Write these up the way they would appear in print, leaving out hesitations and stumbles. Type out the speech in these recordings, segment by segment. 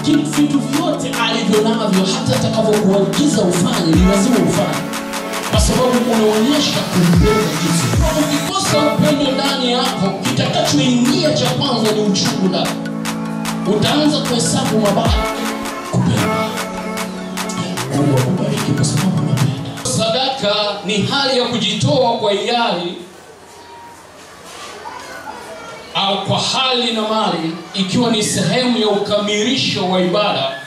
lakini vitu vyote alivyonavyo hata atakapokuagiza ufanye ni lazima ufanye, kwa sababu unaonyesha kumpenda Yesu. Ukikosa upendo ndani yako, kitakachoingia cha kwanza ni uchungu ndani. Utaanza kuhesabu mabaya. Kupenda, Mungu akubariki kwa sababu unapenda. Sadaka ni hali ya kujitoa kwa hiari au kwa hali na mali, ikiwa ni sehemu ya ukamilisho wa ibada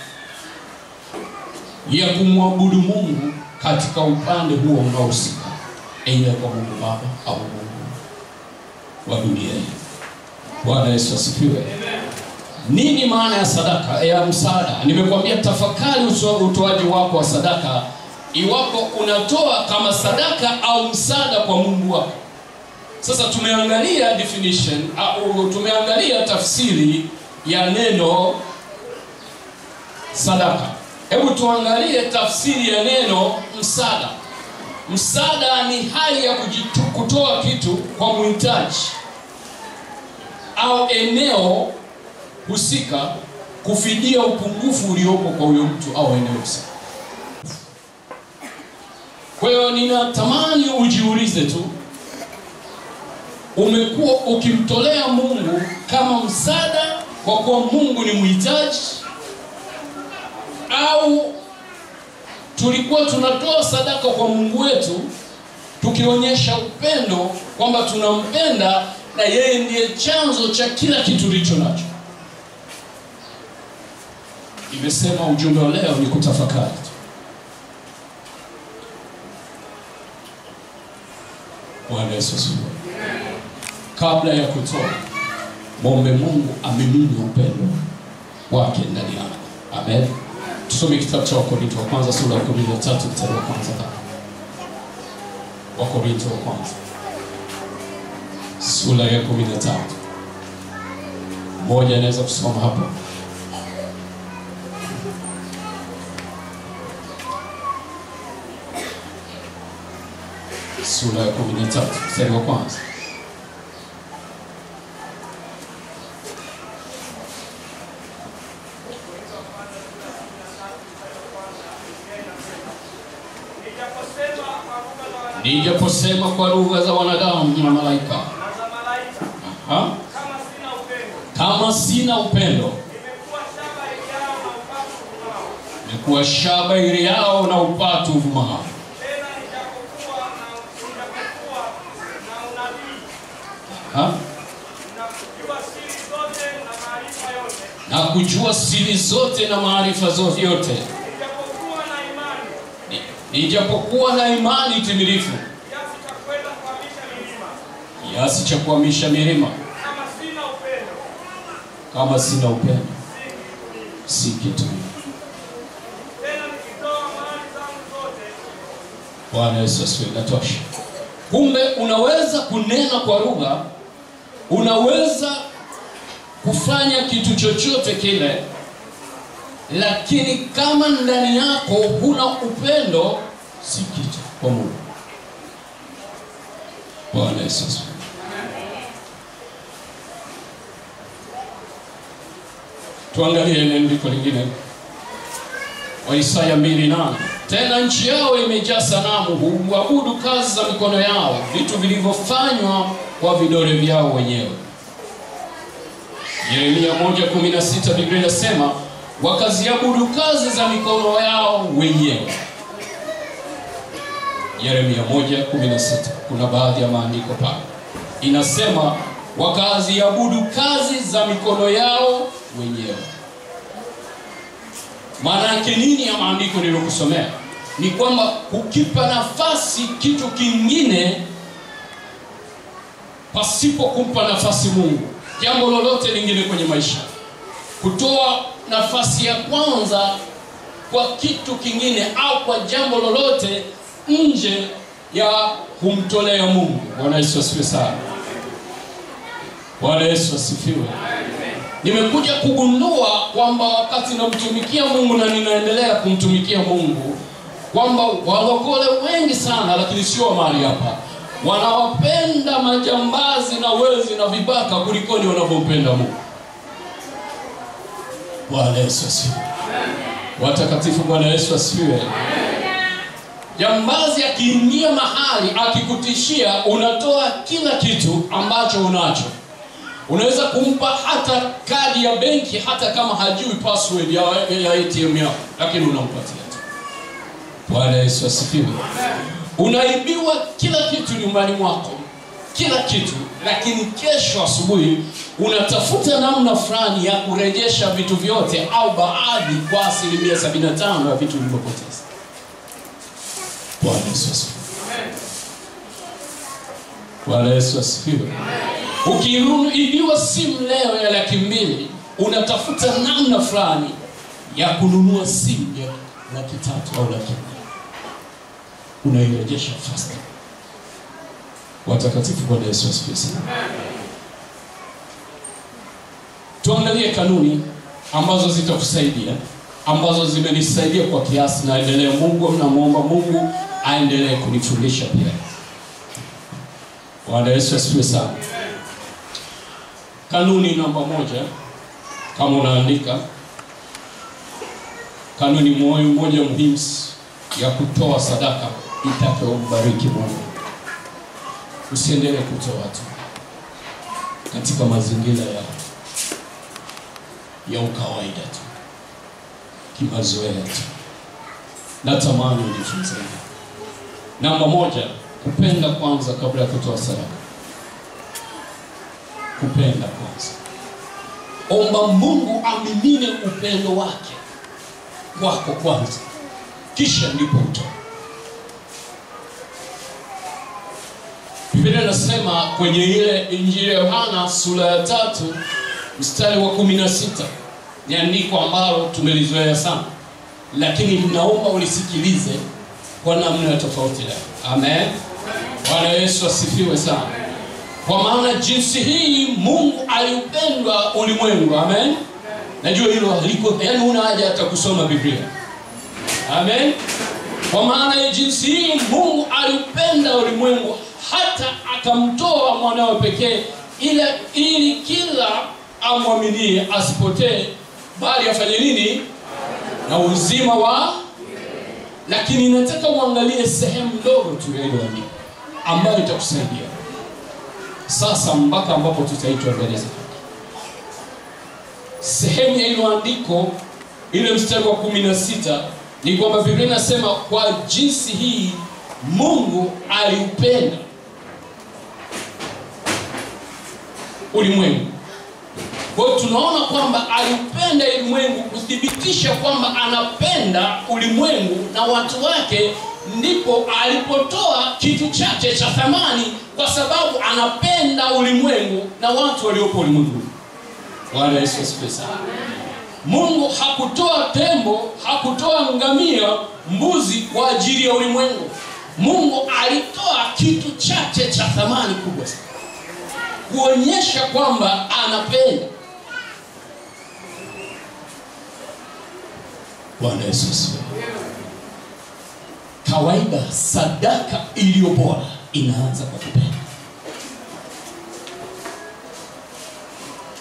ya kumwabudu Mungu katika upande huo unaohusika, aidha kwa Mungu Baba au Mungu wa dunia hii. Bwana Yesu asifiwe. Nini maana ya sadaka ya msaada? Nimekuambia tafakari utoaji wako wa sadaka, iwapo unatoa kama sadaka au msaada kwa Mungu wako. Sasa tumeangalia definition au tumeangalia tafsiri ya neno sadaka. Hebu tuangalie tafsiri ya neno msaada. Msaada ni hali ya kutoa kitu kwa mhitaji au eneo husika kufidia upungufu uliopo kwa huyo mtu au eneo husika. Kwa hiyo ninatamani ujiulize tu, umekuwa ukimtolea Mungu kama msaada kwa kuwa Mungu ni mhitaji, au tulikuwa tunatoa sadaka kwa Mungu wetu tukionyesha upendo kwamba tunampenda na yeye ndiye chanzo cha kila kitu tulicho nacho? Nimesema ujumbe wa leo ni kutafakari. Bwana Yesu asifiwe. Kabla ya kutoa, muombe Mungu amimine upendo wake ndani yako. Amen. Tusome kitabu cha Wakorintho wa kwanza sura ya 13 mstari wa kwanza. Wakorintho wa kwanza sura ya 13. Mmoja anaweza kusoma hapo? Sura ya 13 mstari wa kwanza. Nijaposema kwa lugha za wanadamu na malaika, kama sina upendo, nimekuwa shaba ili yao na upatu uvumao. Na kujua siri zote na maarifa yote, nijapokuwa na imani timilifu, kiasi cha kuhamisha milima, kama sina upendo si kitu. Bwana Yesu asifiwe. Natosha. Kumbe unaweza kunena kwa lugha, unaweza kufanya kitu chochote kile, lakini kama ndani yako huna upendo, si kitu kwa Mungu. Bwana Yesu asifiwe. Tuangalie neno lingine. Wa Isaya 2:8. Tena nchi yao imejaa sanamu, huabudu kazi za mikono yao, vitu vilivyofanywa kwa vidole vyao wenyewe. Yeremia 1:16 Biblia inasema wakaziabudu kazi za mikono yao wenyewe. Yeremia 1:16. Kuna baadhi ya maandiko pale inasema wakaziabudu kazi za mikono yao wenyewe. Maana yake nini ya maandiko nilokusomea? Ni kwamba kukipa nafasi kitu kingine pasipo kumpa nafasi Mungu, jambo lolote lingine kwenye maisha, kutoa nafasi ya kwanza kwa kitu kingine au kwa jambo lolote nje ya kumtolea Mungu. Bwana Yesu asifiwe sana. Bwana Yesu asifiwe. Nimekuja kugundua kwamba wakati namtumikia Mungu na ninaendelea kumtumikia Mungu, kwamba walokole wengi sana, lakini sio mahali hapa, wanawapenda majambazi na wezi na vibaka kuliko ni wanavyompenda Mungu. Bwana Yesu asifiwe. Watakatifu, Bwana Yesu asifiwe. Jambazi akiingia mahali akikutishia, unatoa kila kitu ambacho unacho. Unaweza kumpa hata kadi ya benki, hata kama hajui password ya ATM yako, lakini unampatia tu. Bwana Yesu asifiwe. Unaibiwa kila kitu nyumbani mwako, kila kitu, lakini kesho asubuhi unatafuta namna fulani ya kurejesha vitu vyote au baadhi kwa 75% ya vitu ulivyopoteza. Bwana Yesu asifiwe. Bwana Yesu asifiwe. Ukiibiwa simu leo ya 200,000, unatafuta namna fulani ya kununua simu ya 300,000 au 400,000. Unairejesha fast. Watakatifu, Bwana Yesu asifiwe sana. Tuangalie kanuni ambazo zitakusaidia, ambazo zimenisaidia kwa kiasi, na endelee. Mungu, namuomba Mungu aendelee kunifundisha pia. Bwana Yesu asifiwe sana. Kanuni namba 1, kama unaandika, kanuni moja muhimu ya kutoa sadaka itakayombariki Mungu. Usiendelee kutoa tu katika mazingira ya ukawaida tu, kimazoea tu. Natamani ujifunze. Namba 1, kupenda kwanza kabla ya kutoa sadaka. Kupenda kwanza. Omba Mungu amimine upendo wake kwako kwanza, kisha ndipo utoe. Biblia inasema kwenye ile Injili ya Yohana sura ya 3 mstari wa 16, ni andiko ambalo tumelizoea sana, lakini ninaomba ulisikilize kwa namna tofauti leo. Amen. Bwana Yesu asifiwe sana. Kwa maana jinsi hii Mungu aliupenda ulimwengu. Amen. Najua hilo liko, yaani una haja hata kusoma Biblia. Amen. Kwa maana jinsi hii Mungu aliupenda ulimwengu hata akamtoa mwanawe pekee, ili kila amwaminie asipotee, bali afanye nini? Na uzima wa. Lakini nataka uangalie sehemu ndogo tu ya hilo andiko ambayo itakusaidia sasa mpaka ambapo tutaitwa mbele za Mungu. Sehemu ya hilo andiko, ile mstari wa 16, ni kwamba Biblia inasema kwa jinsi hii Mungu aliupenda ulimwengu. Kwa hiyo tunaona kwamba aliupenda ulimwengu, kuthibitisha kwamba anapenda ulimwengu na watu wake, ndipo alipotoa kitu chake cha thamani, kwa sababu anapenda ulimwengu na watu waliopo ulimwengu. Bwana Yesu asifiwe sana. Mungu hakutoa tembo, hakutoa ngamia, mbuzi kwa ajili ya ulimwengu. Mungu alitoa kitu chake cha thamani kubwa sana, kuonyesha kwamba anapenda. Bwana Yesu asifiwe. Kawaida sadaka iliyo bora inaanza kwa kupenda.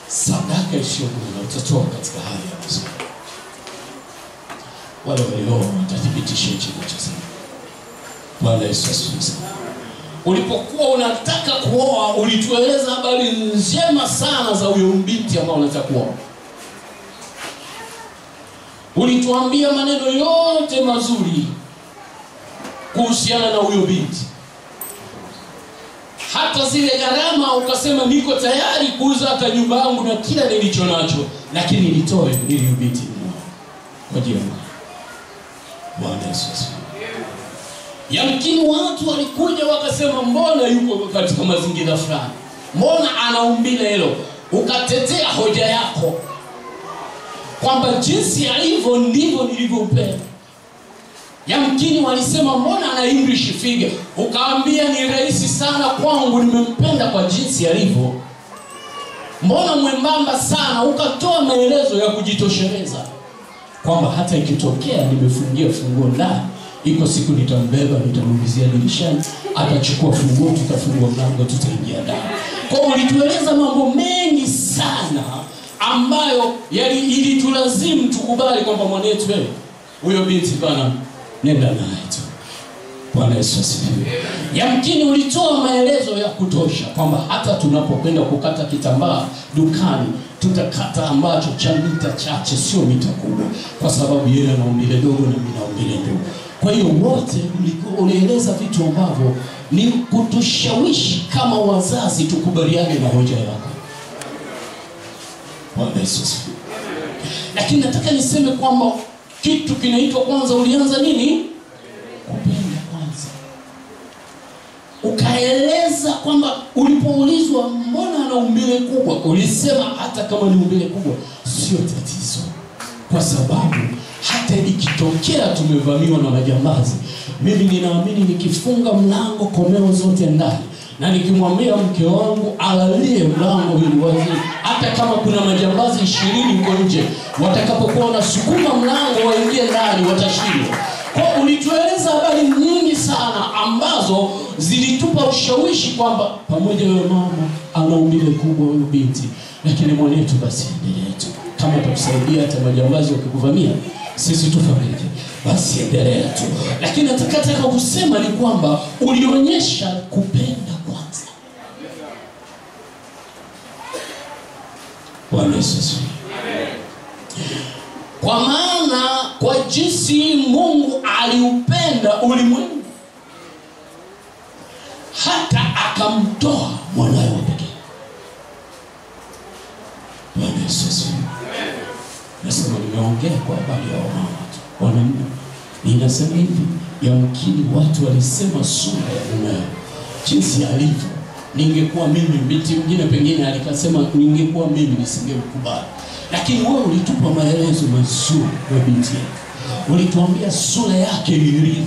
Sadaka isiyo bora utatoa katika hali ya mazoea. Wale walio watathibitisha hicho ninachosema. Bwana Yesu asifiwe. Ulipokuwa unataka kuoa, ulitueleza habari njema sana za huyo binti ambao unataka kuoa. Ulituambia maneno yote mazuri kuhusiana na huyo binti. Hata zile gharama ukasema niko tayari kuuza hata nyumba yangu na kila nilicho nacho, lakini nitoe ili huyo binti kwa ajili ya Mungu. Bwana Yesu asifiwe. Yamkini watu walikuja wakasema mbona yuko katika mazingira fulani, mbona ana umbile hilo, ukatetea hoja yako kwamba jinsi alivyo ndivyo nilivyompenda. Yamkini walisema mbona ana English figure, ukaambia ni rahisi sana kwangu, nimempenda kwa jinsi alivyo. Mbona mwembamba sana, ukatoa maelezo ya kujitosheleza kwamba hata ikitokea nimefungia funguo ndani, iko siku nitambeba, nitamwingizia dirishani, atachukua funguo, tutafungua mlango, tutaingia ndani. Kwa ulitueleza mambo mengi sana ambayo ilitulazimu tukubali kwamba mwanetu huyo binti bana nenda naye tu. Bwana Yesu asifiwe. Yamkini ulitoa maelezo ya kutosha kwamba hata tunapokwenda kukata kitambaa dukani tutakata ambacho cha mita chache, sio mita kubwa, kwa sababu yeye ana umbile dogo na mimi na umbile dogo. Kwa hiyo wote ulieleza vitu ambavyo ni kutushawishi kama wazazi tukubaliane na hoja yako. Bwana Yesu asifiwe. Lakini nataka niseme kwamba kitu kinaitwa kwanza, ulianza nini? Kupenda kwanza. Ukaeleza kwamba ulipoulizwa mbona ana umbile kubwa, ulisema hata kama ni umbile kubwa sio tatizo, kwa sababu hata ikitokea tumevamiwa na majambazi, mimi ninaamini nikifunga mlango komeo zote ndani na nikimwambia mke wangu alalie mlango ili wazi, hata kama kuna majambazi 20 huko nje, watakapokuwa wanasukuma mlango waingie ndani watashindwa. Kwa ulitueleza habari nyingi sana ambazo zilitupa ushawishi kwamba pamoja na mama ana umbile kubwa huyo binti, lakini mwanetu basi endelee tu. Kama tukusaidia hata majambazi wakikuvamia, sisi tufariki, basi endelea tu. Lakini nataka kusema ni kwamba ulionyesha kupenda kwanza. Bwana Yesu asifiwe. Kwa maana kwa jinsi Mungu aliupenda ulimwengu hata akamtoa mwanawe wa pekee. Bwana Yesu asifiwe. Nasema nimeongea kwa habari ya wamama tu. Wanaume ninasema hivi, yamkini watu walisema sura ya mume jinsi alivyo. Ningekuwa mimi, binti mwingine pengine alikasema ningekuwa mimi nisingemkubali. Lakini wewe ulitupa maelezo mazuri kwa binti. Ulituambia sura yake ilivyo.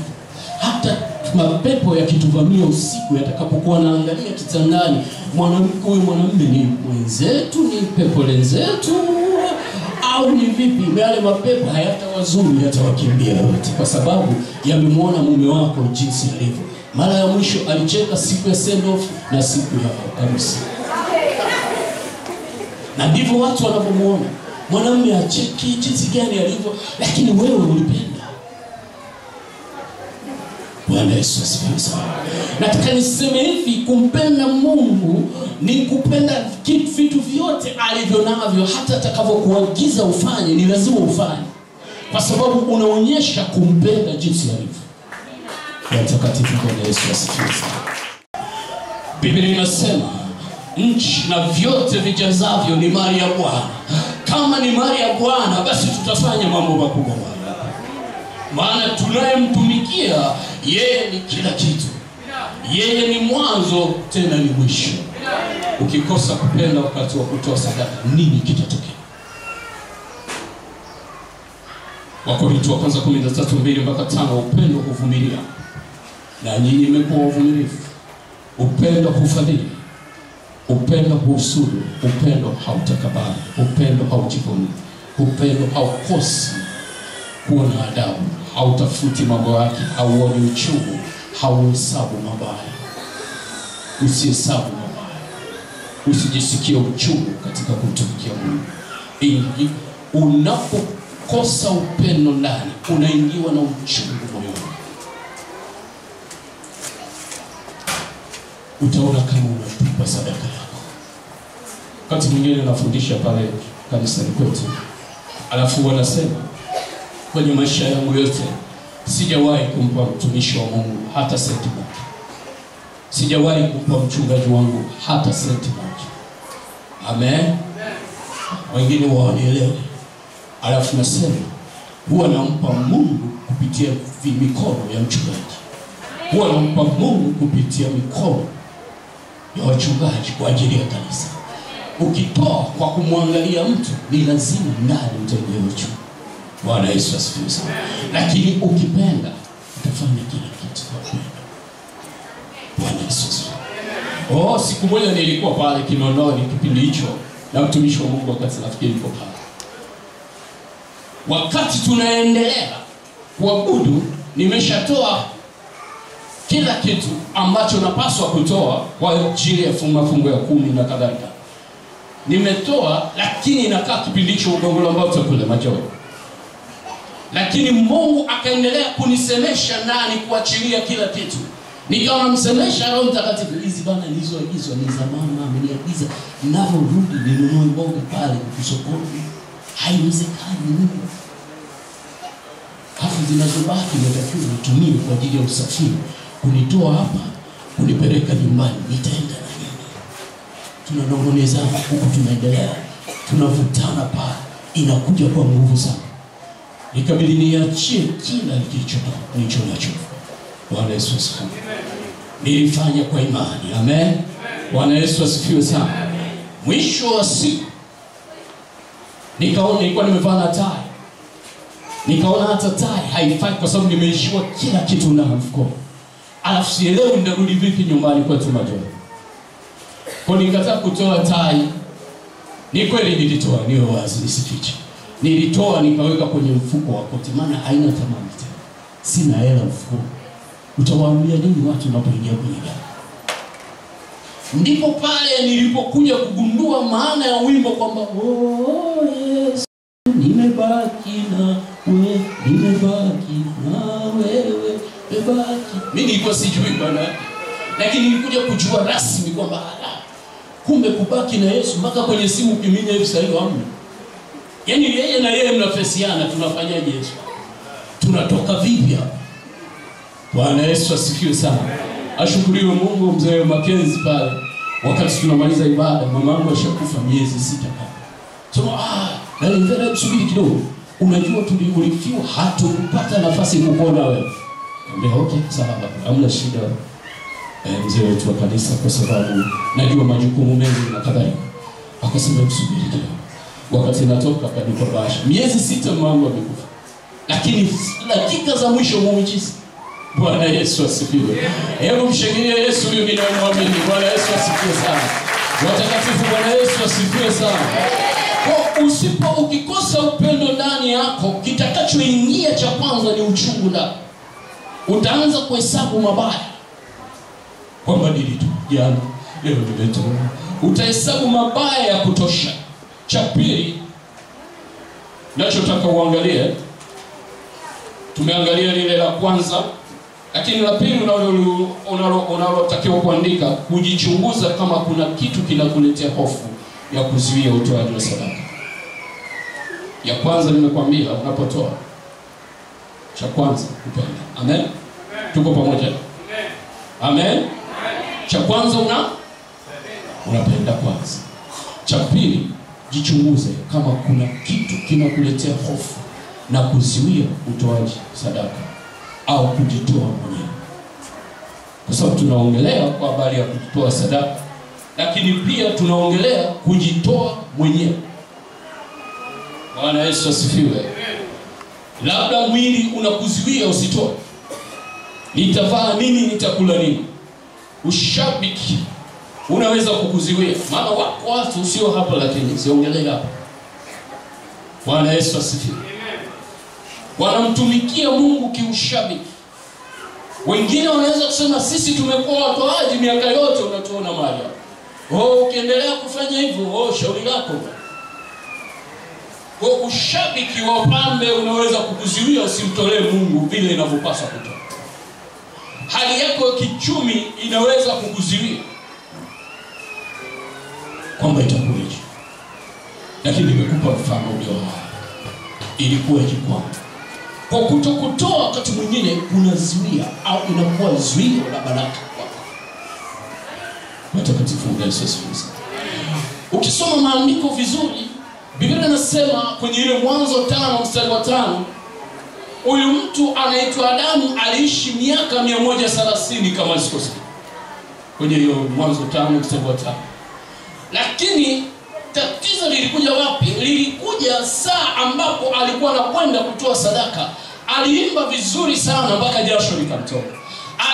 Hata mapepo yakituvamia usiku yatakapokuwa naangalia kitandani, mwanamke huyu mwanamume ni mwenzetu, ni pepo lenzetu au ni vipi? Yale mapepo hayatawazuru, yatawakimbia wote, kwa sababu yamemwona mume wako jinsi alivyo. Mara ya mwisho alicheka siku ya send off na siku ya harusi. Na ndivyo watu wanapomuona mwanamume acheki jinsi gani alivyo, lakini wewe ulipenda. Bwana Yesu asifiwe sana. Nataka niseme hivi, kumpenda Mungu ni kupenda vitu vyote alivyo navyo, hata atakavyokuagiza ufanye ni lazima ufanye, kwa sababu unaonyesha kumpenda jinsi alivyo. Watakatifu, Bwana Yesu asifiwe sana. Biblia inasema nchi na vyote vijazavyo ni mali ya Bwana. Kama ni mali ya Bwana, basi tutafanya mambo makubwa. Maana tunayemtumikia yeye ni kila kitu. Yeye ni mwanzo tena ni mwisho. Ukikosa kupenda wakati wa kutoa sadaka, nini kitatokea? Wakorintho wa kwanza 13:2-5, upendo huvumilia na nyinyi mmekuwa wavumilivu. Upendo hufadhili. Upendo husudu. Upendo hautakabari. Upendo haujivuni. Upendo haukosi kuwa na adabu. Hautafuti mambo yake. Hauoni uchungu. Hauhesabu mabaya. Usihesabu mabaya. Usijisikie uchungu katika kumtumikia Mungu. Unapokosa upendo ndani, unaingiwa na uchungu moyoni. Utaona kama unatupa sadaka yako. Wakati mwingine nafundisha pale kanisani kwetu, alafu wanasema kwenye maisha yangu yote sijawahi kumpa mtumishi wa Mungu hata senti moja. Sijawahi kumpa mchungaji wangu hata senti moja. Amen. Wengine waonielewe. Alafu nasema huwa nampa Mungu kupitia mikono ya mchungaji. Huwa nampa Mungu kupitia mikono ya wachungaji kwa ajili ya kanisa. Ukitoa kwa kumwangalia mtu, ni lazima ndani utaingia uchungu. Bwana Yesu asifiwe sana. Lakini ukipenda, utafanya kila kitu kwa upendo. Bwana Yesu asifiwe. Siku moja nilikuwa pale Kinondoni kipindi hicho na mtumishi wa Mungu, wakati nafikiri niko pale. Wakati tunaendelea kuabudu, nimeshatoa kila kitu ambacho napaswa kutoa kwa ajili ya mafungo ya 10 na kadhalika. nimetoa, lakini inakaa kipindi hicho udongo ambao utakula majoe. Lakini Mungu akaendelea kunisemesha ndani, kuachilia kila kitu. Nikawa namsemesha Roho Mtakatifu, hizi bana nilizoagizwa ni za mama, ameniagiza ninaporudi ninunue mboga pale sokoni. Haiwezekani mimi. Hafu zinazobaki natakiwa nitumie kwa ajili ya usafiri. Kunitoa hapa, kunipeleka nyumbani, nitaenda na nini? Tunanong'onezana huku, tunaendelea, tunavutana pale, inakuja kwa nguvu sana. Nikabidi niachie kila nilicho nacho. Bwana Yesu asifiwe. Nilifanya kwa imani. Amen. Bwana Yesu asifiwe sana. Mwisho wa siku nikaona, nilikuwa nimevaa na tai. Nikaona hata tai haifai kwa sababu nimeishiwa kila kitu na mfuko. Alafu sielewi ndarudi vipi nyumbani kwetu Majoe. Kwa nikataa kutoa tai. Ni kweli nilitoa, niwe wazi nisifiche. Nilitoa nikaweka kwenye mfuko wa koti, maana haina thamani tena. Sina hela mfuko. Utawaambia nini watu unapoingia kwenye gari? Ndipo pale nilipokuja kugundua maana ya wimbo kwamba oh Yesu, nimebaki na wewe, nimebaki na wewe, nimebaki. Mimi nilikuwa sijui bwana, lakini nilikuja kujua rasmi kwamba kumbe kubaki na Yesu mpaka kwenye simu ukiminya hivi sasa hamna. Yaani yeye na yeye mnafesiana, tunafanyaje Yesu? Tunatoka vipi hapa? Bwana Yesu asifiwe sana. Ashukuriwe Mungu. Mzee Makenzi pale, wakati tunamaliza ibada, mamangu ashakufa miezi 6 pale. So na nilivyo subiri kidogo. Unajua tulifiwa, hatukupata nafasi kukuona wewe. Nikamwambia okay, sawa, hamna shida. Mzee wetu wa kanisa, kwa sababu najua majukumu mengi na kadhalika. Akasema tusubiri kidogo. Wakati natoka kanipa bahasha. Miezi 6 mamangu amekufa. Lakini dakika za mwisho muujiza. Bwana Yesu asifiwe. Hebu mshangilie Yesu huyu ninayemwamini. Bwana Yesu asifiwe sana. Watakatifu, Bwana Yesu asifiwe sana. Kwa ukikosa upendo ndani yako, kitakachoingia cha kwanza ni uchungu ndani. Utaanza kuhesabu mabaya. Kwamba nilitu jana, leo nimetoa. Utahesabu mabaya ya kutosha. Cha pili nachotaka uangalie, tumeangalia lile la kwanza, lakini la pili unalotakiwa kuandika, kujichunguza kama kuna kitu kinakuletea hofu ya kuzuia utoaji wa sadaka. Ya kwanza nimekwambia, unapotoa, cha kwanza upende. Amen. Tuko pamoja? Amen. Cha kwanza unapenda kwanza. Cha pili, jichunguze kama kuna kitu kinakuletea hofu na kuzuia utoaji sadaka au kujitoa mwenyewe. Kwa sababu tunaongelea kwa habari ya kutoa sadaka, lakini pia tunaongelea kujitoa mwenyewe. Bwana Yesu asifiwe. Labda mwili unakuzuia usitoe. Nitavaa nini, nitakula nini? Ushabiki unaweza kukuzuia. Maana wako watu sio hapa, lakini siongelea hapa. Bwana Yesu asifiwe. Wanamtumikia Mungu kiushabiki. Wengine wanaweza kusema sisi tumekuwa watoaji miaka yote, unatuona mali. Ukiendelea kufanya hivyo, shauri lako. Kwa ushabiki wa pambe unaweza kukuzuia usimtolee Mungu vile inavyopaswa kutoa. Hali yako ya kichumi inaweza kukuzuia kwamba itakuweje. Lakini nimekupa mfano ulio hai. Ilikuweje kwangu? Kwa kutokutoa wakati mwingine unazuia au inakuwa zuio la baraka kwako. Watakatifu wa Yesu Kristo. Ukisoma maandiko vizuri, Biblia inasema kwenye ile Mwanzo 5:5, huyu mtu anaitwa Adamu aliishi miaka 130 kama sikosei. Kwenye hiyo Mwanzo 5:5. Lakini tatizo lilikuja wapi? Lilikuja saa ambapo alikuwa anakwenda kutoa sadaka. Aliimba vizuri sana mpaka jasho likamtoka.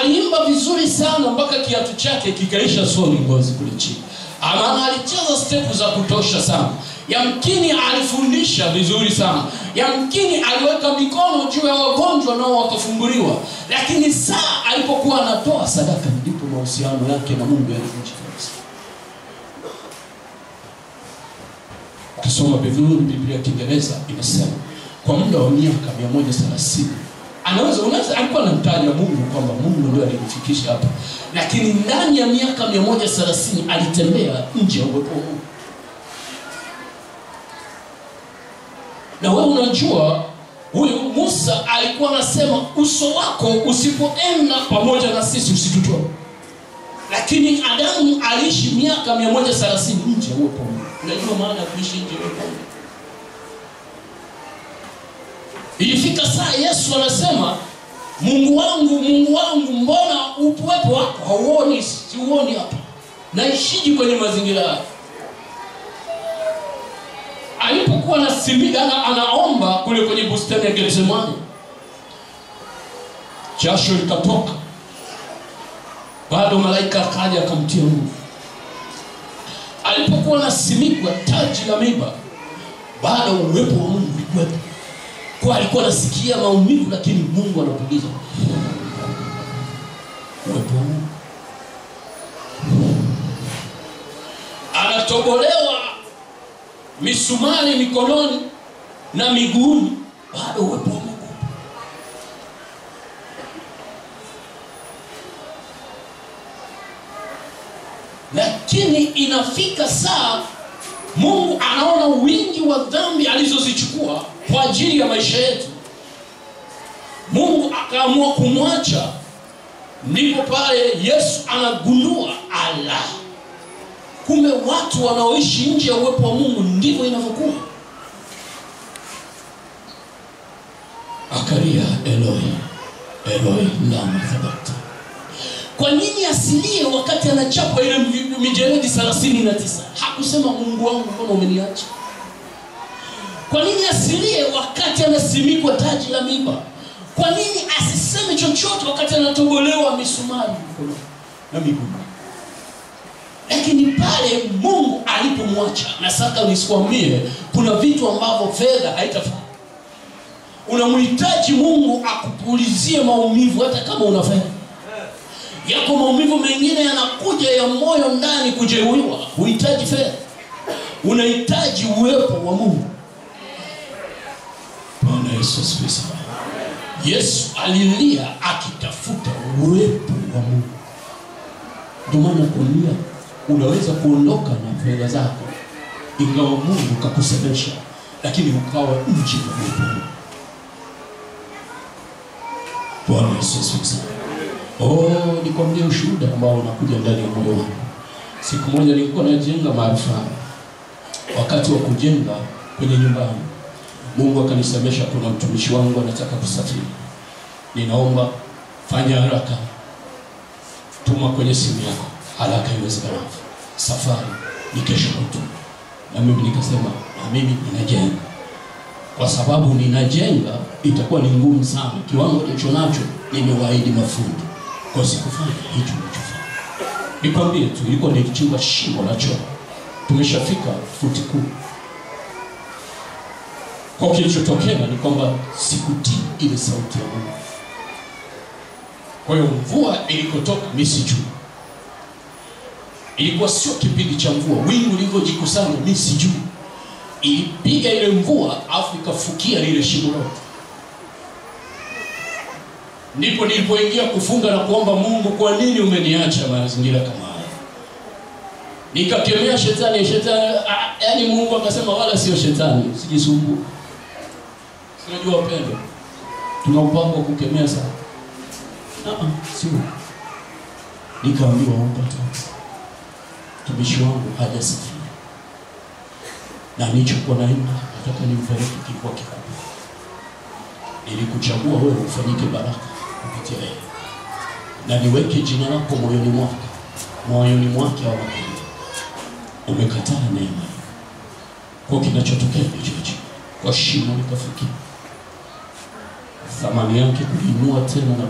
Aliimba vizuri sana mpaka kiatu chake kikaisha soni ngozi kule chini. Maana alicheza step za kutosha sana. Yamkini alifundisha vizuri sana. Yamkini aliweka mikono juu ya wagonjwa nao wakafunguliwa. Lakini saa alipokuwa anatoa sadaka, ndipo mahusiano yake na Mungu yalivunjika. Ukisoma Biblia ya Kiingereza inasema kwa muda wa miaka 130 unaweza alikuwa anamtaja Mungu kwamba Mungu ndiye alinifikisha hapa, lakini ndani ya miaka 130 alitembea nje ya uwepo wa Mungu. Na wewe unajua huyu Musa alikuwa anasema uso wako usipoenda pamoja na sisi usitutoe. Lakini Adamu aliishi miaka 130 nje ya uwepo wa Mungu. Unajua maana ya kuishi nje ya uwepo wa Mungu? Ilifika saa Yesu anasema, Mungu wangu, mbona uwepo wako hauoni, siuoni hapa? Naishiji kwenye mazingira haya? Alipokuwa anaomba kule kwenye bustani ya Getsemani, jasho likatoka. Bado malaika akaja akamtia nguvu. Alipokuwa anasimikwa taji la miiba, bado uwepo wa Mungu ulikuwa. Kwa alikuwa anasikia maumivu, lakini Mungu anapuliza uwepo wa Mungu. Anatobolewa misumari mikononi na miguuni, bado uwepo wa Mungu. Lakini inafika saa Mungu anaona wingi wa dhambi alizozichukua kwa ajili ya maisha yetu. Mungu akaamua kumwacha. Ndipo pale Yesu anagundua, kumbe watu wanaoishi nje ya uwepo wa Mungu ndivyo inavyokuwa. Akalia, Eloi, Eloi lama sabachthani. Kwa nini asilie wakati anachapwa ile mijeledi 39? Hakusema Mungu wangu mbona umeniacha? Kwa nini asilie wakati anasimikwa taji la miiba? Kwa nini asiseme chochote wakati anatobolewa misumari mikono na miguu? Lakini pale Mungu alipomwacha, na sasa nisikwambie kuna vitu ambavyo fedha haitafanya. Unamhitaji Mungu akupulizie maumivu hata kama una fedha. Yako maumivu mengine yanakuja ya moyo ndani kujeruhiwa. Unahitaji fedha. Unahitaji uwepo wa Mungu. Bwana Yesu asifiwe. Yesu alilia akitafuta uwepo wa Mungu. Ndio maana kulia unaweza kuondoka na fedha zako, ingawa Mungu kakusemesha, lakini ukawa nje ya uwepo wa Mungu. Bwana Yesu asifiwe. Nikwambia ushuhuda ambao unakuja ndani ya moyo wangu. Siku moja nilikuwa najenga maarifa. Wakati wa kujenga kwenye nyumbani, Mungu akanisemesha kuna mtumishi wangu anataka kusafiri. Ninaomba fanya haraka. Tuma kwenye simu yako haraka iwezekanavyo. Safari ni kesho tu. Na mimi nikasema, na mimi ninajenga. Kwa sababu ninajenga itakuwa ni ngumu sana. Kiwango nilichonacho nimewaahidi mafundi. Kwa sikufanya hicho nilichofanya. Nikwambie tu, ilikuwa ni kuchimba shimo la choo. Tumeshafika futi 10. Kwa kilichotokea ni kwamba sikutii ile sauti ya Mungu. Kwa hiyo mvua ilikotoka mimi sijui. Ilikuwa sio kipindi cha mvua, wingu lilivyojikusanya mimi sijui. Ilipiga ile mvua afu ikafukia lile shimo lote. Ndipo nilipoingia kufunga na kuomba Mungu, kwa nini umeniacha mazingira kama haya? Nikakemea shetani, yaani Mungu akasema wala sio shetani, sijisumbue. Unajua wapendwa, tuna mpango wa kukemea sana. Sio. Nikaambiwa mtumishi wangu hajasafiri. Na nilichokuwa naenda nataka nimfariki kilikuwa kikubwa. Nilikuchagua wewe ufanyike baraka kupitia yeye. Na niweke jina lako moyoni mwake au mwake. Umekataa neema. Kwa kinachotokea hicho. Kwa shimo likafikia. Thamani yake kuinua tena na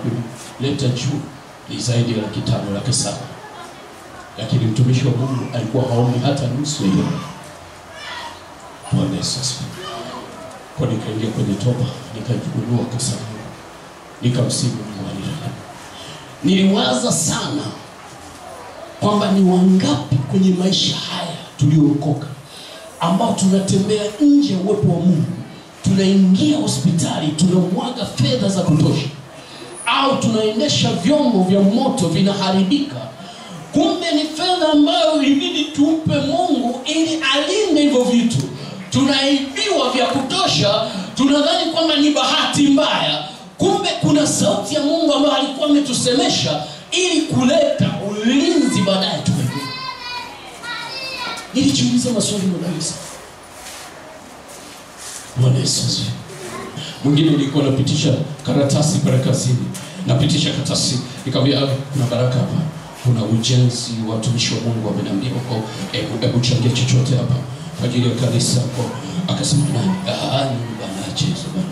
kuleta juu ni zaidi ya 5,700,000. Lakini mtumishi wa Mungu alikuwa haoni hata nusu hiyo. Bwana Yesu asifiwe. Kwa nikaingia kwenye toba, nikajigundua kosa langu. Nikamsihi Mungu aliyeniumba. Niliwaza sana kwamba ni wangapi kwenye maisha haya tuliokoka ambao tunatembea nje ya uwepo wa Mungu, tunaingia hospitali, tunamwaga fedha za kutosha, au tunaendesha vyombo vya moto vinaharibika, kumbe ni fedha ambayo ilibidi tumpe Mungu ili alinde hivyo vitu. Tunaibiwa vya kutosha, tunadhani kwamba ni bahati mbaya, kumbe kuna sauti ya Mungu ambayo alikuwa ametusemesha ili kuleta ulinzi baadaye tuwe. Nilijiuliza maswali kabisa. Bwana Yesu. Mwingine nilikuwa napitisha karatasi pale kazini. Napitisha karatasi, nikamwambia kuna baraka hapa. Kuna ujenzi, watumishi wa Mungu wameniambia huko, hebu changia chochote hapa kwa ajili ya kanisa kwa. Akasema nani? Bwana Yesu bwana.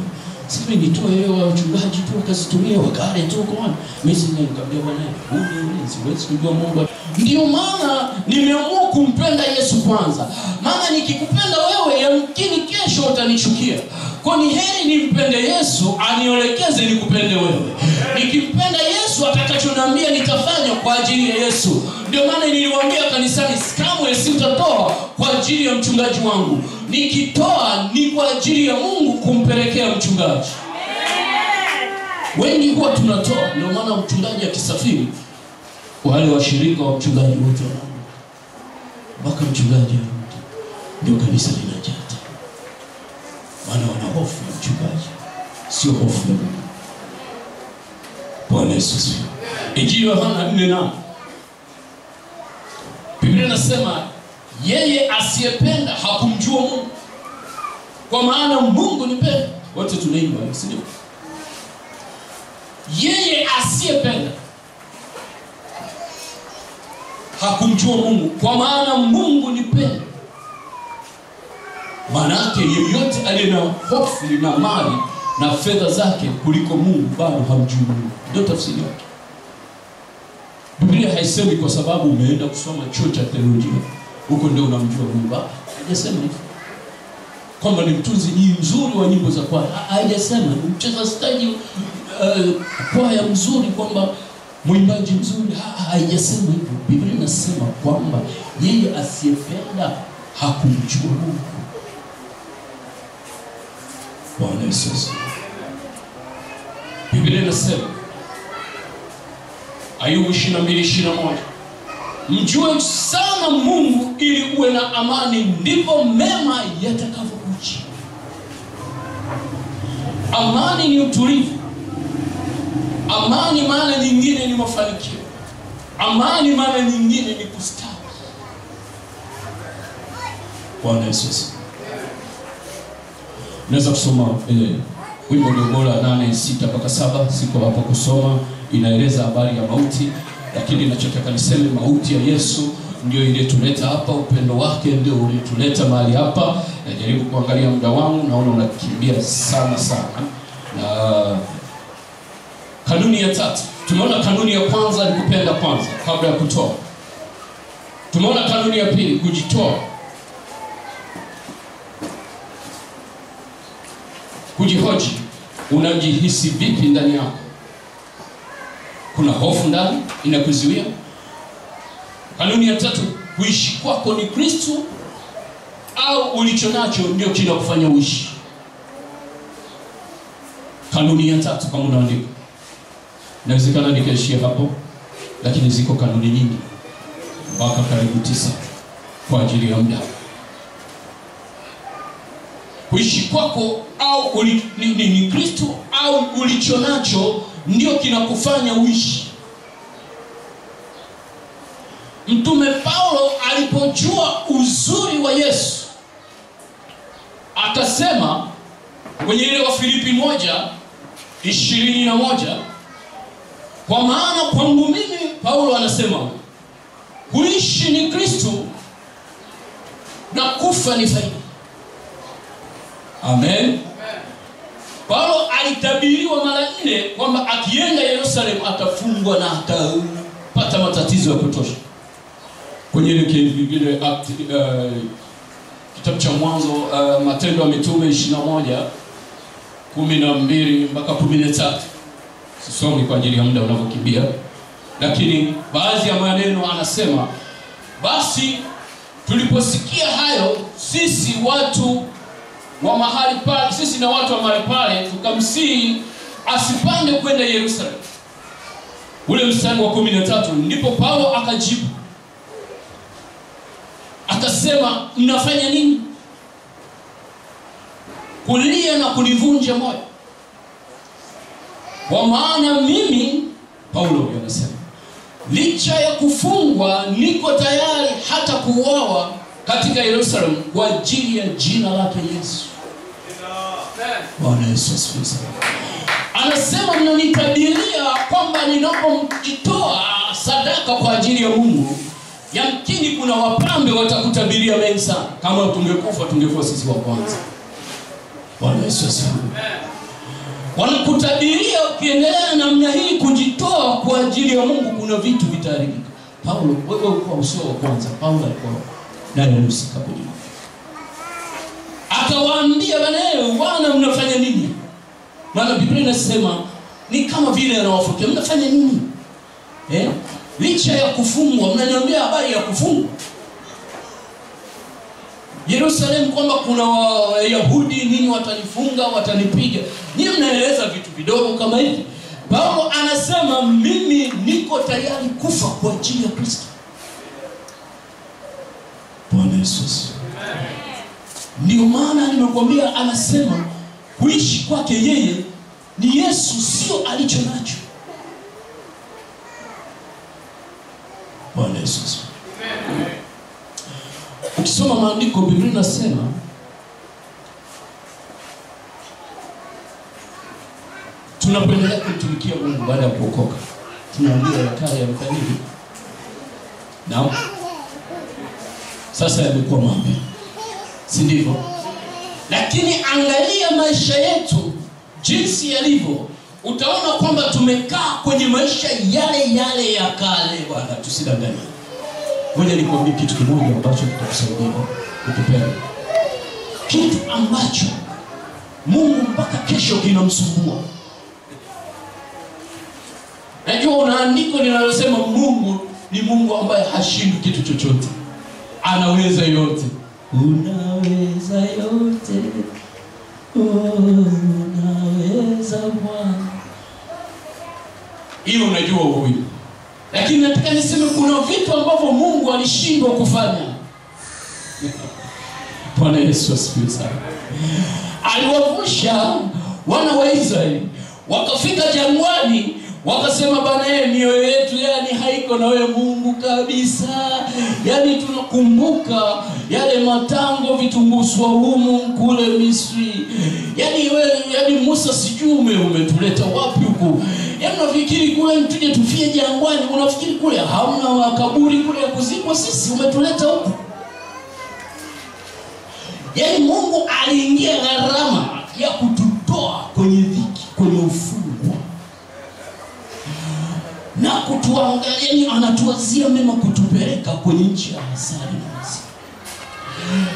Sasa nitoe hiyo wachungaji tu wakazitumia wakale tu kwa mimi nikamwambia Bwana, huyu siwezi kujua Mungu. Ndio maana nimeamua kumpenda Yesu kwanza. Maana nikikupenda wewe yamkini kesho utanichukia. Kwa ni heri nimpende Yesu anielekeze nikupende wewe. Nikimpenda Yesu atakachoniambia nitafanya kwa ajili ya Yesu. Ndio maana niliwaambia kanisani kamwe sitatoa kwa ajili ya mchungaji wangu. Nikitoa ni kwa ajili ya Mungu kumpelekea mchungaji. Wengi huwa tunatoa, ndio maana mchungaji akisafiri wale washirika wa mchungaji wote mpaka mchungaji ndio kanisa linajaa. Maana wana hofu ya mchungaji, sio hofu ya Mungu. Bwana Yesu. Injili ya Yohana 4:8. Biblia inasema yeye asiyependa hakumjua Mungu, kwa maana Mungu ni pendo. Wote tunaimba, si ndio? Yeye asiyependa hakumjua Mungu, kwa maana Mungu ni pendo. Manake yeyote aliye na hofu na mali na fedha zake kuliko Mungu bado hamjui Mungu. Ndio tafsiri yake. Biblia haisemi kwa sababu umeenda kusoma chuo cha theolojia huko ndio unamjua Mungu. Haijasema hivyo. Kwamba ni mtunzi mzuri wa nyimbo za kwaya. Haijasema ni mcheza stage kwaya mzuri, kwamba mwimbaji mzuri. Haijasema hivyo. Biblia inasema kwamba yeye asiyependa hakumjua Mungu. Bwana Yesu. Biblia inasema Ayubu 22:21, mjue sana Mungu ili uwe na amani, ndipo mema yatakavyokuja. Amani ni utulivu. Amani maana nyingine ni mafanikio. Amani maana nyingine ni kustawi. Bwana Yesu. Naweza kusoma wimbo bora 8:6-7. Siko hapa kusoma, inaeleza habari ya mauti, lakini ninachotaka niseme mauti ya Yesu ndio ilituleta hapa, upendo wake ndio ulituleta mahali hapa. Najaribu kuangalia muda wangu, naona unakimbia sana. Na kanuni ya 3. Tumeona kanuni ya kwanza ni kupenda kwanza kabla ya kutoa. Tumeona kanuni ya pili kujitoa. Kujihoji, unajihisi vipi ndani yako? Kuna hofu ndani inakuzuia? Kanuni ya 3, kuishi kwako ni Kristo au ulichonacho ndio kinakufanya uishi? Kanuni ya 3 kama unaandika. Inawezekana nikaishia hapo, lakini ziko kanuni nyingi mpaka karibu 9 kwa ajili ya muda. Kuishi kwako au ni Kristo au ulichonacho ndio kinakufanya uishi. Mtume Paulo alipojua uzuri wa Yesu akasema kwenye ile Wafilipi 1:21, kwa maana kwangu mimi, Paulo anasema, kuishi ni Kristo na kufa ni faida. Amen. Paulo alitabiriwa mara 4 kwamba akienda Yerusalemu atafungwa na atapata matatizo ya kutosha. Kwenye ile kitabu cha Mwanzo, Matendo ya Mitume 21:12-13. Sisomi kwa ajili ya muda unavyokimbia, lakini baadhi ya maneno anasema, basi tuliposikia hayo, sisi watu wa mahali pale, sisi na watu wa mahali pale, tukamsihi asipande kwenda Yerusalemu. Ule mstari wa 13, ndipo Paulo akajibu akasema, mnafanya nini kulia na kunivunja moyo? Kwa maana mimi, Paulo anasema, licha ya kufungwa niko tayari hata kuuawa katika Yerusalemu kwa ajili ya jina lake Yesu. Bwana Yesu asifiwe. Anasema mnanitabiria kwamba ninapomjitoa sadaka kwa ajili ya Mungu, yamkini kuna wapambe watakutabiria mengi sana. Kama tungekufa sisi wa kwanza. Bwana Yesu asifiwe. Wanakutabiria ukiendelea namna hii kujitoa kwa ajili ya Mungu, kuna vitu vitaharibika. Paulo, wewe ulikuwa usio wa kwanza. Paulo alikuwa naye mhusika kwenye. Akawaambia wana mnafanya nini? Maana Biblia inasema ni kama vile anawafukia, mnafanya nini? Licha ya kufungwa, mnaniambia habari ya kufungwa Yerusalemu, kwamba kuna Wayahudi nini watanifunga, watanipiga. Ni mnaeleza vitu vidogo kama hivi. Paulo anasema mimi niko tayari kufa kwa ajili ya Kristo. Bwana Yesu. Ndio maana nimekuambia, anasema kuishi kwake yeye ni Yesu, sio alicho nacho. Bwana Yesu. Ukisoma maandiko, Biblia inasema tunapoendelea kumtumikia Mungu baada ya kuokoka, tunaambia ya kale yamefanya nini? Naam. Sasa yamekuwa mapya. Si ndivyo? Lakini angalia maisha yetu jinsi yalivyo, utaona kwamba tumekaa kwenye maisha yale ya kale. Bwana tusidanganye. Ngoja nikwambie kitu kimoja ambacho kitakusaidia ukipenda. Kitu ambacho Mungu mpaka kesho kinamsumbua. Najua una andiko linalosema Mungu ni Mungu ambaye hashindwi kitu chochote. Anaweza yote. Unaweza yote. Unaweza Bwana. Hiyo unajua wewe. Lakini nataka niseme kuna vitu ambavyo Mungu alishindwa kufanya. Bwana Yesu asifiwe sana. Aliwavusha wana wa Israeli, wakafika jangwani, wakasema bana mioyo yetu haiko na wewe Mungu kabisa. Tunakumbuka yale matango vitunguu swaumu kule Misri. Musa sijui umetuleta wapi huko? Unafikiri kule tuje tufie jangwani? Unafikiri kule hamna makaburi kule ya kuzikwa sisi? Umetuleta huko? Mungu aliingia gharama ya kututoa kwenye dhiki, kwenye ufungwa, na kutuangalia, anatuwazia mema kutupeleka kwenye nchi ya asali na maziwa.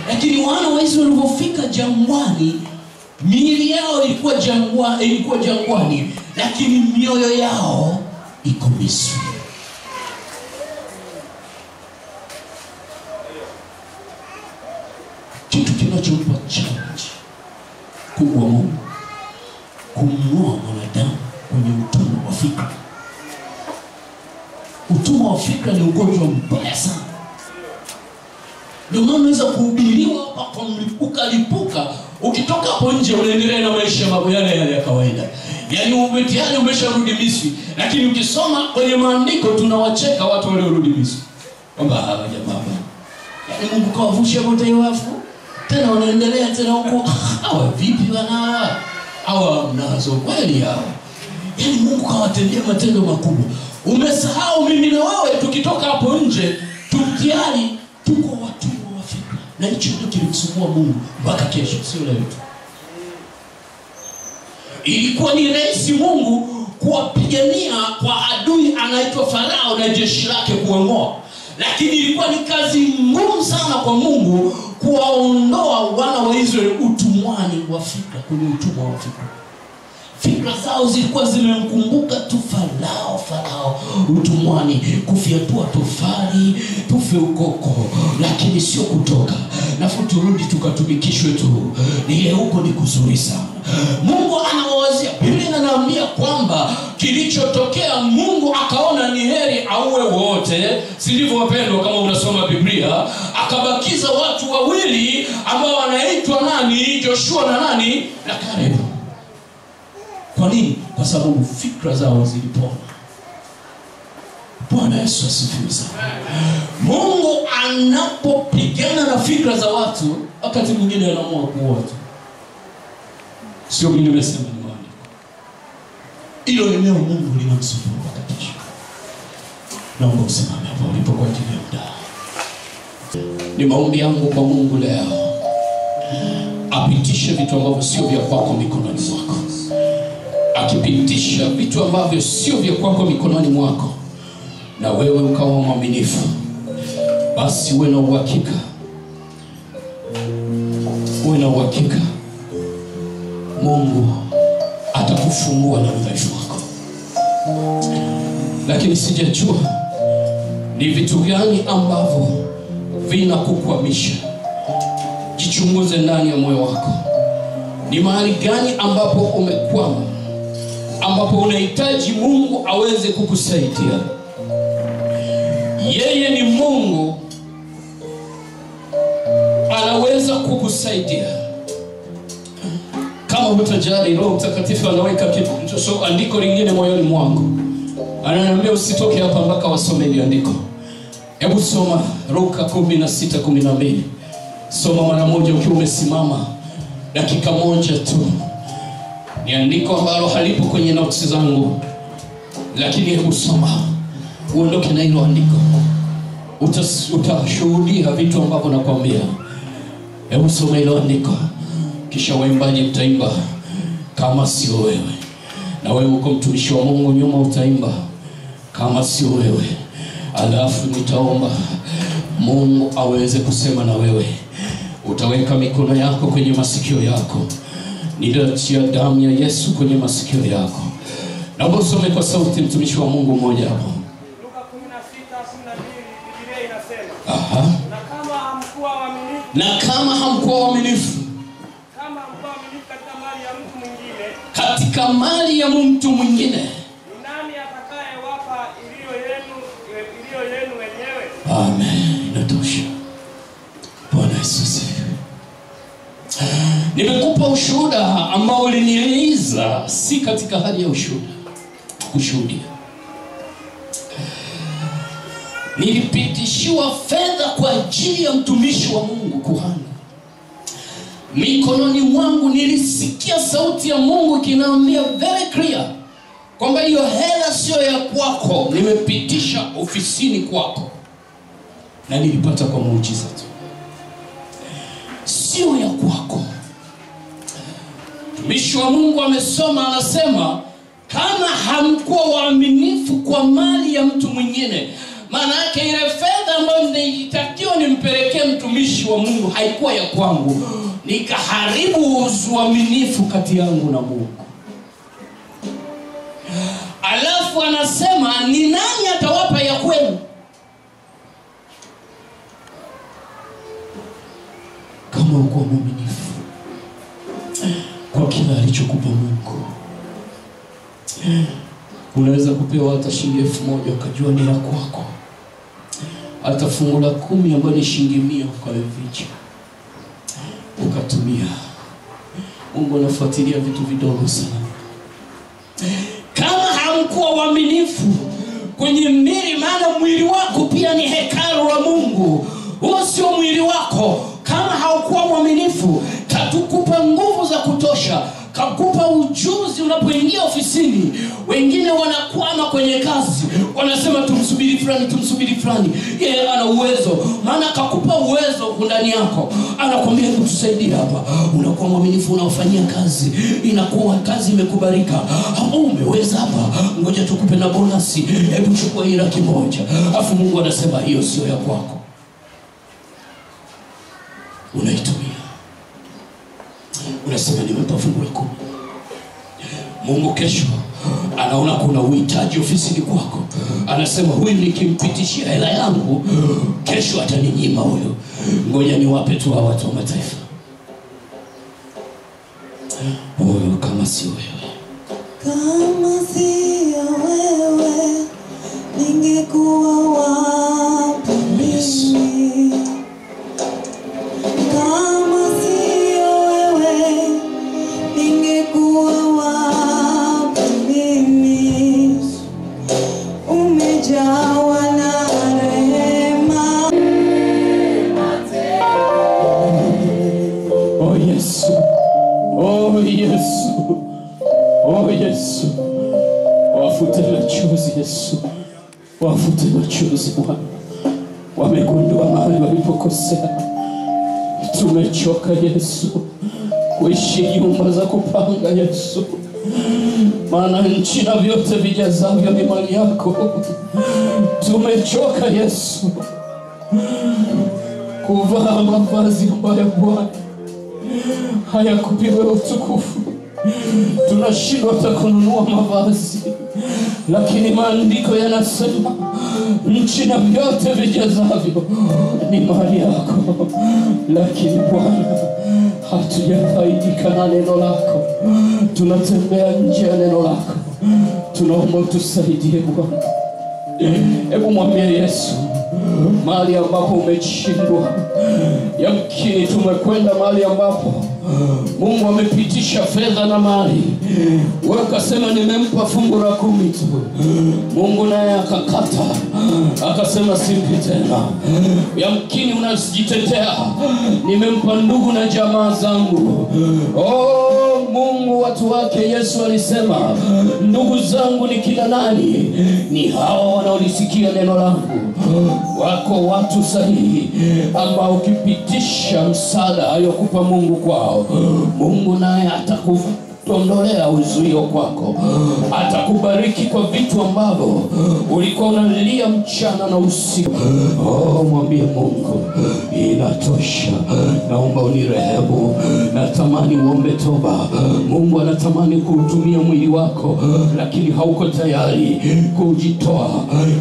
Lakini wana wa Israeli walipofika jangwani, miili yao ilikuwa jangwani, lakini mioyo yao iko Misri. Kitu kinachompa challenge kubwa Mungu, kumngoa mwanadamu kwenye utumwa wa fikra. Utumwa wa fikra ni ugonjwa mbaya sana. Ndio maana unaweza kuhubiriwa hapa kwa mlipuka, ukitoka hapo nje unaendelea na maisha mambo yale ya kawaida. Tayari umesharudi Misri, lakini ukisoma kwenye maandiko tunawacheka watu waliorudi Misri. Kwamba hawa jamaa Mungu kawavusha wote wafu, tena wanaendelea tena huko. Hawa vipi wana? Hawa mnazo kweli hao. Mungu kawatendea matendo makubwa. Umesahau mimi na wewe tukitoka hapo nje tayari tuko watumwa wa fikra. Na hicho ndio kilimsumbua Mungu mpaka kesho, sio leo tu. Ilikuwa ni rahisi Mungu kuwapigania kwa adui anaitwa Farao na jeshi lake kuongoa. Lakini ilikuwa ni kazi ngumu sana kwa Mungu kuwaondoa wana wa Israeli utumwani wa fikra, kwenye utumwa wa fikra. Fikra zao zilikuwa zimemkumbuka tu Farao utumwani, kufyatua tofali, tufe ukoko, lakini sio kutoka. Nafu turudi tukatumikishwe tu. Ni huko ni kuzuri sana. Mungu anawawazia. Biblia inaniambia kwamba kilichotokea, Mungu akaona ni heri auwe wote, sivyo wapendwa? Kama unasoma Biblia, akabakiza watu wawili ambao wanaitwa nani? Joshua na nani? Na Caleb. Kwa nini? Kwa sababu fikra zao zilipona. Bwana Yesu asifiwe sana. Mungu anapopigana na fikra za watu, wakati mwingine anaamua kuua watu. Sio mimi nimesema, ni maandiko. Hilo eneo Mungu linamsumbua wakati. Naomba usimame hapo ulipo kwa ajili ya muda. Ni maombi yangu kwa Mungu leo, apitishe vitu ambavyo sio vya kwako mikononi mwako. Akipitisha vitu ambavyo sio vya kwako mikononi mwako, na wewe ukawa mwaminifu, basi uwe na uhakika, Mungu atakufungua na udhaifu wako. Lakini sijajua ni vitu gani ambavyo vinakukwamisha. Jichunguze ndani ya moyo wako. Ni mahali gani ambapo umekwama, ambapo unahitaji Mungu aweze kukusaidia. Yeye ni Mungu, anaweza kukusaidia. Kama utajali, Roho Mtakatifu anaweka kitu, so andiko lingine moyoni mwangu. Ananiambia usitoke hapa mpaka wasome ile andiko. Hebu soma Luka 16:12. Soma mara moja ukiwa umesimama, dakika moja tu. Ni andiko ambalo halipo kwenye notes zangu, lakini hebu soma, uondoke na hilo andiko. Utashuhudia vitu ambavyo nakwambia. Hebu soma hilo andiko, kisha waimbaji mtaimba kama sio wewe. Na wewe uko mtumishi wa Mungu nyuma utaimba kama sio wewe. Alafu nitaomba Mungu aweze kusema na wewe. Utaweka mikono yako kwenye masikio yako. Nitatia damu ya Yesu kwenye masikio yako. Na usome kwa sauti mtumishi wa Mungu mmoja hapo. Luka 16:12 Biblia inasema. Aha. Na kama hamkuwa waaminifu. Kama hamkuwa waaminifu katika mali ya mtu mwingine, ni nani atakayewapa iliyo yenu wenyewe? Amen. Inatosha. Bwana Yesu asifiwe. Nimekupa ushuhuda ambao ulinieleza si katika hali ya kushuhudia. Nilipitishiwa fedha kwa ajili ya mtumishi wa Mungu kuhani. Mikononi mwangu nilisikia sauti ya Mungu ikiniambia very clear kwamba hiyo hela sio ya kwako, nimepitisha ofisini kwako. Na nilipata kwa muujiza tu. Sio ya kwako. Mtumishi wa Mungu amesoma, anasema kama hamkuwa waaminifu kwa mali ya mtu mwingine, maana yake ile fedha ambayo nilitakiwa nimpelekee mtumishi wa Mungu haikuwa ya kwangu. Nikaharibu uaminifu kati yangu na Mungu. Alafu anasema ni nani atawapa ya kwenu? Kama uko mwaminifu kwa kila alichokupa Mungu, unaweza kupewa hata shilingi 1000 ukajua ni ya kwako. Hata fungu la 10 ambalo ni shilingi 100 ukavificha ukatumia. Mungu anafuatilia vitu vidogo sana. Kama hamkuwa waaminifu kwenye mwili, maana mwili wako pia ni hekalu la Mungu. Huo sio mwili wako. Kama haukuwa mwaminifu, katukupa nguvu za kutosha, kakupa ujuzi unapoingia ofisini. Wengine wanakwama kwenye kazi, wanasema tumsubiri fulani. Yeye ana uwezo, maana kakupa uwezo ndani yako. Anakuambia kutusaidia hapa. Unakuwa mwaminifu, unaofanyia kazi, inakuwa kazi imekubalika. Hapo umeweza hapa, ngoja tukupe na bonasi. Hebu chukua hii 100,000. Afu Mungu anasema hiyo sio ya kwako. Unaitumia. Unasema nimempa fungu la 10. Mungu kesho anaona kuna uhitaji ofisini kwako, anasema huyu nikimpitishia hela yangu kesho ataninyima huyo. Ngoja niwape tu hawa watu wa mataifa. Huyo kama si wewe, kama si wewe ningekuwa wapi mimi? Kama si wewe ningekuwa wapi mimi? Umejawa na rehema. oh Yesu, oh Yesu, oh Yesu, wafute machozi Yesu, wafute machozi Bwana. Wamegundua mahali walipokosea. Tumechoka Yesu kuishi nyumba za kupanga Yesu, maana nchi na vyote vijazavyo ni mali yako. Tumechoka Yesu kuvaa mavazi ambayo Bwana hayakupiwe utukufu. Tunashindwa hata kununua mavazi, lakini maandiko yanasema nchi na vyote vijazavyo ni mali yako. Lakini Bwana, hatujafaidika na neno lako, tunatembea nje ya neno lako. Tunaomba tusaidie Bwana. Hebu mwambie Yesu mahali ambapo umeshindwa. Yamkini tumekwenda mahali ambapo Mungu amepitisha fedha na mali, wewe ukasema nimempa fungu la 10 tu. Mungu naye akakata, akasema simpi tena. Yamkini unajitetea, nimempa ndugu na jamaa zangu. Oh Mungu, watu wake Yesu alisema ndugu zangu ni kina nani? Ni hao wanaolisikia neno langu. Wako watu sahihi ambao ukipitisha msaada aliyokupa Mungu kwao, Mungu naye atakutondolea uzuio kwako. Atakubariki kwa vitu ambavyo ulikuwa unalilia mchana na usiku. Oh, mwambie Mungu, inatosha. Naomba unirehemu. Natamani uombe toba. Mungu anatamani kuutumia mwili wako, lakini hauko tayari kujitoa.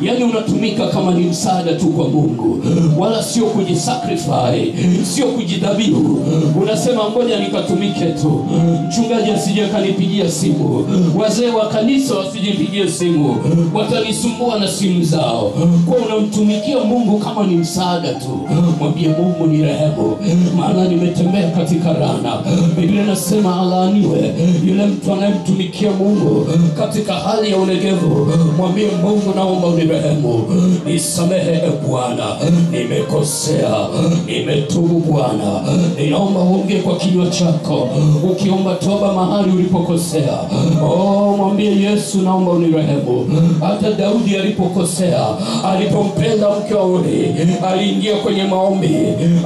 Yani unatumika kama ni msaada tu kwa Mungu, wala sio kujisacrifice, sio kujidhabihu. Unasema ngoja nikatumike tu, mchungaji asije kanipigia simu, wazee wa kanisa wasijipigie simu, watanisumbua na simu zao. Kwa unamtumikia Mungu kama ni msaada tu. Mwambie Mungu ni rehemu, maana nimetembea katika laana. Biblia inasema alaaniwe yule mtu anayemtumikia Mungu katika hali ya ulegevu. Mwambie Mungu, naomba unirehemu, nisamehe Bwana, nimekosea, nimetubu Bwana. Ninaomba uongee kwa kinywa chako ukiomba toba mahali ulipokosea. Oh, mwambie Yesu, naomba unirehemu. Hata Daudi alipokosea, alipompenda mke wa Uri, aliingia kwenye maombi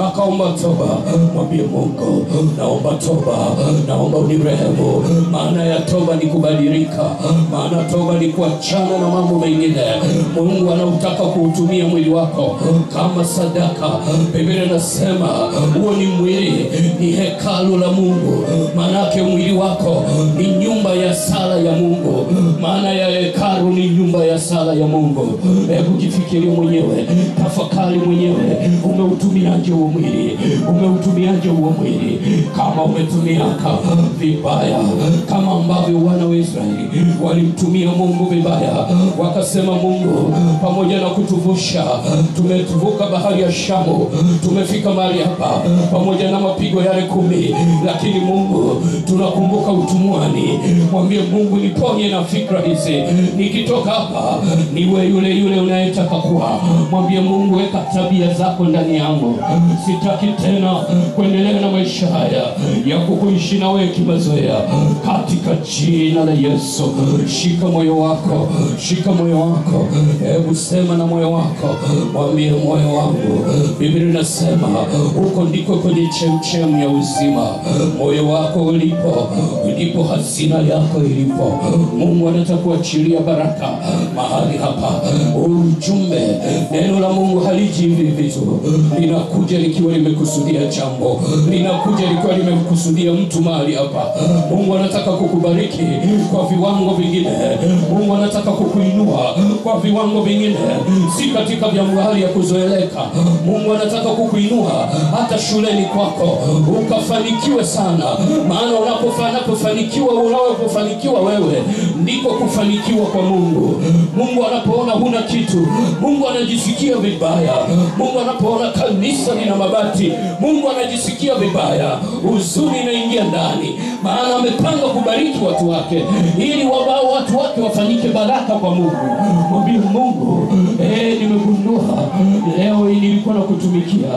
akaomba toba. Mwambie Mungu, naomba toba, naomba unirehemu. Maana ya toba ni kubadilika, maana toba ni kuachana na mambo mengine. Mungu anautaka kuutumia mwili wako kama sadaka. Biblia inasema huo ni mwili, ni hekalu la Mungu. Maana yake mwili wako ni nyumba ya sala ya Mungu. Maana ya hekalu ni nyumba ya sala ya Mungu. Hebu jifikirie mwenyewe, tafakari mwenyewe, umeutumiaje huo mwili? Umeutumiaje huo mwili? Kama umetumiaka vibaya, kama ambavyo wana wa Israeli walimtumia Mungu vibaya, wakasema Mungu pamoja na kutuvusha, tumetuvuka bahari ya Shamu, tumefika mahali hapa pamoja na mapigo yale 10, lakini Mungu tunakumbuka utumwani. Mwambie Mungu, niponye na fikra hizi, nikitoka hapa niwe yule yule unayetaka kuwa. Mwambie Mungu, weka tabia zako ndani yangu. Sitaki tena kuendelea na maisha haya ya kukuishi na wewe kimazoea, katika jina la Yesu. Shika moyo wako, shika moyo wako. Hebu sema na moyo wako, mwambie moyo wangu. Biblia inasema huko ndiko kwenye chemchemi ya uzima. Moyo wako ulipo, ndipo hazina yako ilipo. Mungu anataka kuachilia baraka mahali hapa. Ujumbe, neno la Mungu haliji hivi vitu, linakuja likiwa limekusudia jambo, linakuja likiwa limekusudia mtu mahali hapa. Mungu anataka kukubariki kwa viwango vingine. Mungu anataka kukuinua kwa viwango vingine, si katika hali ya kuzoeleka. Mungu anataka kukuinua hata shuleni kwako ukafanikiwe sana, maana unapofanikiwa wewe ndiko kufanikiwa kwa Mungu. Mungu anapoona huna kitu, Mungu anajisikia vibaya. Mungu anapoona kanisa lina mabati, Mungu anajisikia vibaya. Huzuni inaingia ndani, maana amepanga kubariki watu wake ili watu wake wafanyike baraka kwa Mungu. Mwambie Mungu, nimegundua leo hii nilikuwa nakutumikia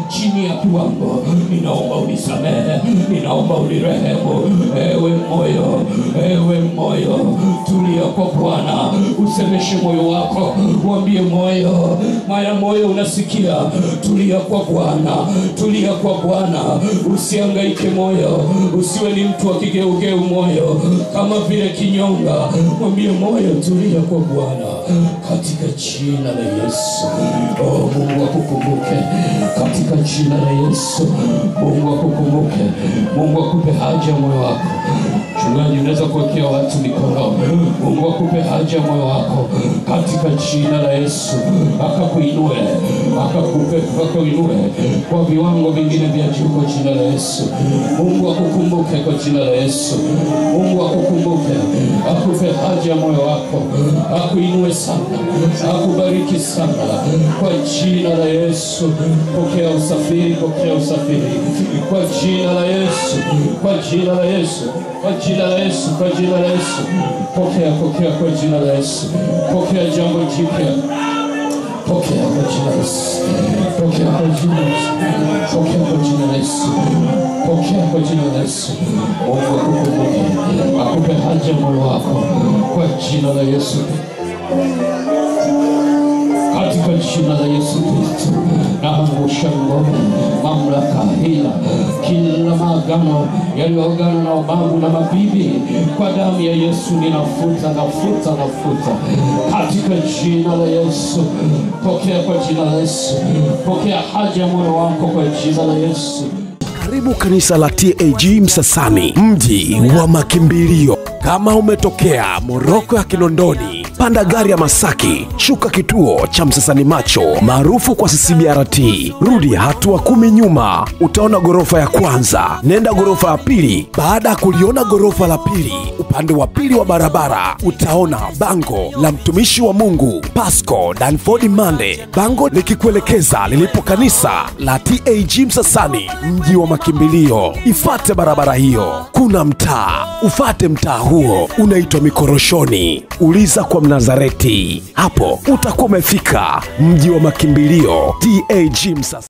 chini ya kiwango. Ninaomba unisamehe, ninaomba unirehemu. Ewe moyo, tulia kwa Bwana. Usemeshe moyo wako, mwambie moyo, unasikia? Tulia kwa Bwana, tulia kwa Bwana. Usihangaike moyo, usiwe ni mtu wa kigeugeu moyo kama vile kinyonga. Mwambie moyo, tulia kwa Bwana katika jina la Yesu. Mungu akukumbuke katika jina la Yesu. Mungu akukumbuke. Mungu akupe haja ya moyo wako. Chungaji, unaweza kuwekea watu mikono. Mungu akupe haja ya moyo wako katika jina la Yesu. Akakuinue kwa viwango vingine vya juu kwa jina la Yesu. Mungu akukumbuke kwa jina la Yesu. Mungu akukumbuke, akupe haja ya moyo wako, akuinue sana, akubariki sana kwa jina la Yesu. Pokea usafiri kwa jina la Yesu, kwa jina la Yesu, kwa jina la Yesu, kwa jina la Yesu. Pokea kwa jina la Yesu. Pokea jambo jipya. Pokea kwa jina la Yesu. Pokea kwa jina la Yesu. Pokea kwa jina la Yesu. Pokea kwa jina la Yesu. Mungu akukumbuke, akupe haja moyo wako kwa jina la Yesu. Katika jina la Yesu Kristo, naangusha ngome, mamlaka, hila, kila maagano yaliyoagana na mababu na mabibi, kwa damu ya Yesu ninafuta. Katika jina la Yesu, pokea kwa jina la Yesu. Pokea haja ya moyo wako kwa jina la Yesu. Karibu kanisa la TAG Msasani, mji wa makimbilio. Kama umetokea Moroko ya Kinondoni, panda gari ya Masaki, shuka kituo cha Msasani Macho maarufu kwa CCBRT. Rudi hatua 10 nyuma, utaona gorofa ya kwanza. Nenda gorofa ya pili. Baada ya kuliona gorofa la pili, upande wa pili wa barabara utaona bango la mtumishi wa Mungu Pasco Danford Mande, bango likikuelekeza lilipo kanisa la TAG Msasani, mji wa makimbilio. Ifate barabara hiyo, kuna mtaa, ufate mtaa huo, unaitwa Mikoroshoni. Uliza kwa Mnazareti, hapo utakuwa umefika mji wa makimbilio TAG Msasani.